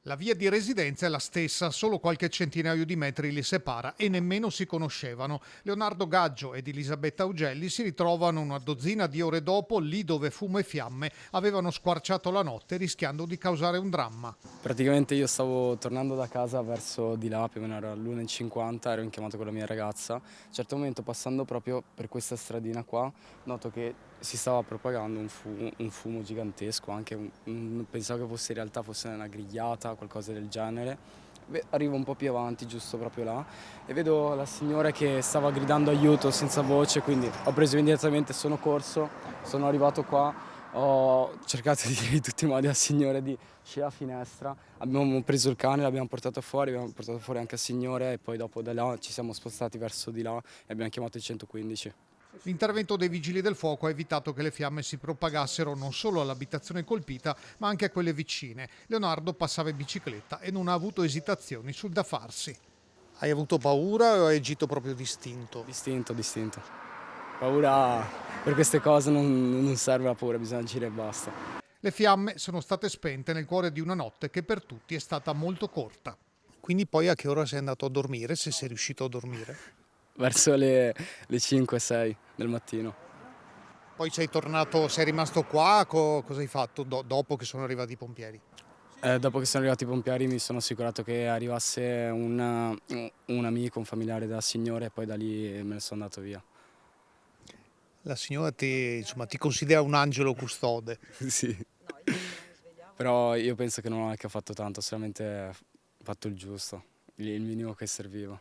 La via di residenza è la stessa, solo qualche centinaio di metri li separa e nemmeno si conoscevano. Leonardo Gaggio ed Elisabetta Augelli si ritrovano una dozzina di ore dopo lì dove fumo e fiamme avevano squarciato la notte rischiando di causare un dramma. Praticamente io stavo tornando da casa verso di là, più o meno era l'1:50, ero in chiamata con la mia ragazza. A un certo momento, passando proprio per questa stradina qua, noto che si stava propagando un fumo gigantesco, anche pensavo che fosse in realtà fosse una grigliata, qualcosa del genere. Arrivo un po' più avanti, giusto proprio là, e vedo la signora che stava gridando aiuto senza voce, quindi ho preso immediatamente, sono corso, sono arrivato qua. Ho cercato di dire in tutti i modi al signore di uscire alla finestra, abbiamo preso il cane, l'abbiamo portato fuori, abbiamo portato fuori anche il signore e poi dopo da là ci siamo spostati verso di là e abbiamo chiamato il 115. L'intervento dei vigili del fuoco ha evitato che le fiamme si propagassero non solo all'abitazione colpita, ma anche a quelle vicine. Leonardo passava in bicicletta e non ha avuto esitazioni sul da farsi. Hai avuto paura o hai agito proprio distinto? Distinto, distinto. Paura per queste cose non serve la paura, bisogna agire e basta. Le fiamme sono state spente nel cuore di una notte che per tutti è stata molto corta. Quindi poi a che ora sei andato a dormire, se sei riuscito a dormire? Verso le 5-6 del mattino. Poi sei tornato, sei rimasto qua, cosa hai fatto dopo che sono arrivati i pompieri? Dopo che sono arrivati i pompieri mi sono assicurato che arrivasse un amico, un familiare della signora e poi da lì me ne sono andato via. La signora ti considera un angelo custode. Sì. Però io penso che non ho neanche fatto tanto, ho solamente fatto il giusto, il minimo che serviva.